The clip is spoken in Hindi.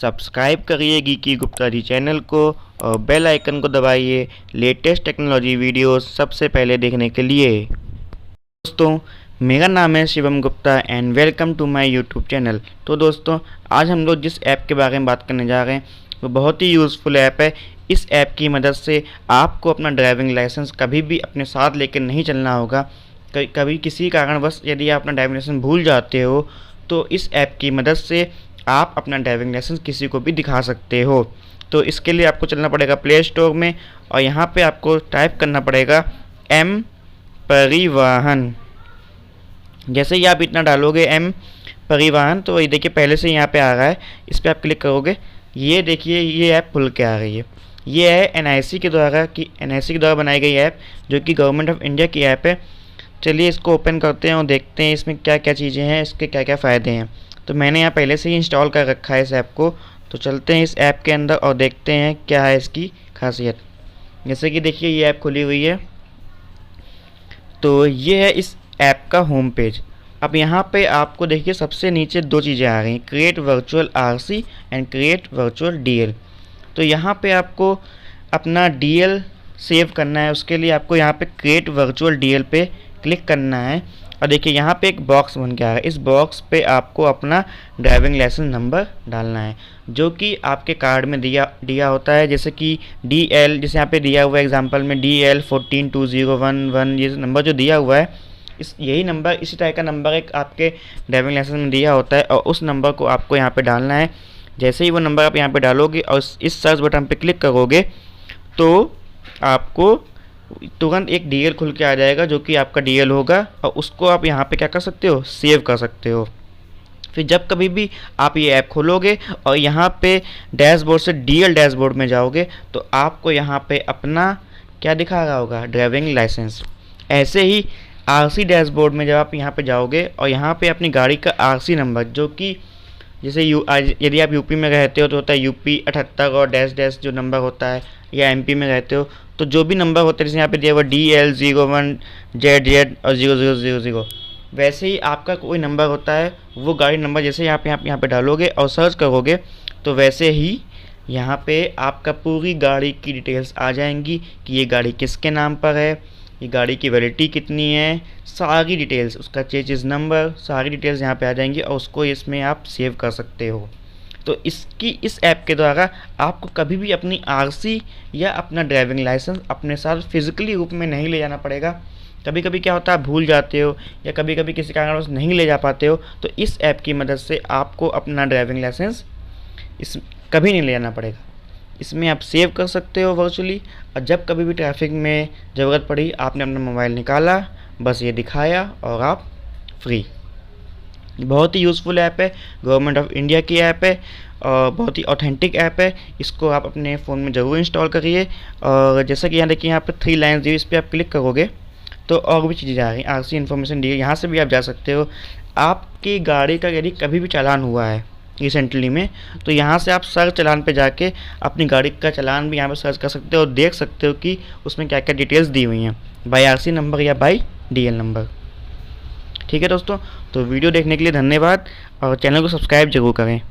सब्सक्राइब करिए गिकी गुप्ता जी चैनल को और बेल आइकन को दबाइए लेटेस्ट टेक्नोलॉजी वीडियोस सबसे पहले देखने के लिए। दोस्तों, मेरा नाम है Shivam Gupta and welcome to my YouTube channel. तो दोस्तों, आज हम लोग जिस ऐप के बारे में बात करने जा रहे हैं वो बहुत ही यूज़फुल ऐप है। इस ऐप की मदद से आपको अपना ड्राइविंग लाइसेंस कभी भी अपने साथ लेकर नहीं चलना होगा। कभी किसी कारणवश यदि आप अपना ड्राइविंग लाइसेंस भूल जाते हो तो इस ऐप की मदद से आप अपना ड्राइविंग लाइसेंस किसी को भी दिखा सकते हो। तो इसके लिए आपको चलना पड़ेगा प्ले स्टोर में और यहाँ पे आपको टाइप करना पड़ेगा परिवाहन। जैसे ही आप इतना डालोगे परिवाहन, तो ये देखिए पहले से यहाँ पे आ रहा है। इस पर आप क्लिक करोगे, ये देखिए ये ऐप खुल के आ रही है। ये है एनआईसी के द्वारा बनाई गई ऐप, जो कि गवर्नमेंट ऑफ इंडिया की ऐप है। चलिए इसको ओपन करते हैं और देखते हैं इसमें क्या क्या चीज़ें हैं, इसके क्या क्या फ़ायदे हैं। तो मैंने यहाँ पहले से ही इंस्टॉल कर रखा है इस ऐप को। तो चलते हैं इस ऐप के अंदर और देखते हैं क्या है इसकी खासियत। जैसे कि देखिए ये ऐप खुली हुई है। तो ये है इस ऐप का होम पेज। अब यहाँ पे आपको देखिए सबसे नीचे दो चीज़ें आ रही हैं, create virtual RC and create virtual DL. तो यहाँ पे आपको अपना डीएल सेव करना है। उसके लिए आपको यहाँ पे क्रिएट वर्चुअल डीएल पे क्लिक करना है और देखिए यहाँ पे एक बॉक्स बन के आ रहा है। इस बॉक्स पे आपको अपना ड्राइविंग लाइसेंस नंबर डालना है, जो कि आपके कार्ड में दिया होता है। जैसे कि DL, जैसे यहाँ पे दिया हुआ है एग्जांपल में DL 142011, ये नंबर जो दिया हुआ है यही नंबर, इसी टाइप का नंबर एक आपके ड्राइविंग लाइसेंस में दिया होता है और उस नंबर को आपको यहाँ पे डालना है। जैसे ही वो नंबर आप यहाँ पे डालोगे और इस सर्च बटन पे क्लिक करोगे तो आपको तुरंत एक DL खुल के आ जाएगा, जो कि आपका DL होगा और उसको आप यहाँ पे क्या कर सकते हो, सेव कर सकते हो। फिर जब कभी भी आप ये ऐप खोलोगे और यहाँ पे डैशबोर्ड से DL डैशबोर्ड में जाओगे तो आपको यहाँ पे अपना क्या दिखा रहा होगा, ड्राइविंग लाइसेंस। ऐसे ही RC डैशबोर्ड में जब आप यहाँ पे जाओगे और यहाँ पे अपनी गाड़ी का RC नंबर, जो कि जैसे यदि आप यूपी में रहते हो तो होता है UP 78 और डैश डैश जो नंबर होता है, या MP में रहते हो तो जो भी नंबर होते हैं, जैसे यहाँ पे दिया हुआ DL 01ZZ और 0000, वैसे ही आपका कोई नंबर होता है वो गाड़ी नंबर जैसे यहाँ पे डालोगे और सर्च करोगे तो वैसे ही यहाँ पे आपका पूरी गाड़ी की डिटेल्स आ जाएंगी कि ये गाड़ी किसके नाम पर है, ये गाड़ी की वैलिडिटी कितनी है, सारी डिटेल्स, उसका चेजिस नंबर, सारी डिटेल्स यहाँ पे आ जाएंगी और उसको इसमें आप सेव कर सकते हो। तो इस ऐप के द्वारा आपको कभी भी अपनी RC या अपना ड्राइविंग लाइसेंस अपने साथ फिजिकली रूप में नहीं ले जाना पड़ेगा। कभी कभी क्या होता है, भूल जाते हो या कभी कभी किसी कारणवश नहीं ले जा पाते हो, तो इस ऐप की मदद से आपको अपना ड्राइविंग लाइसेंस कभी नहीं ले जाना पड़ेगा। इसमें आप सेव कर सकते हो वर्चुअली, और जब कभी भी ट्रैफिक में ज़रूरत पड़ी आपने अपना मोबाइल निकाला, बस ये दिखाया और आप फ्री। बहुत ही यूज़फुल ऐप है, गवर्नमेंट ऑफ इंडिया की ऐप है और बहुत ही ऑथेंटिक ऐप है। इसको आप अपने फ़ोन में ज़रूर इंस्टॉल करिए। और जैसा कि यहाँ देखिए यहाँ पर 3 लाइन्स दी, इस पर आप क्लिक करोगे तो और भी चीज़ें आ रही हैं। RC इन्फॉर्मेशन दी है, यहाँ से भी आप जा सकते हो। आपकी गाड़ी का यदि कभी भी चालान हुआ है रिसेंटली में, तो यहाँ से आप सर्च चालान पे जाके अपनी गाड़ी का चालान भी यहाँ पे सर्च कर सकते हो और देख सकते हो कि उसमें क्या क्या डिटेल्स दी हुई हैं, बाय RC नंबर या बाय DL नंबर। ठीक है दोस्तों, तो वीडियो देखने के लिए धन्यवाद और चैनल को सब्सक्राइब जरूर करें।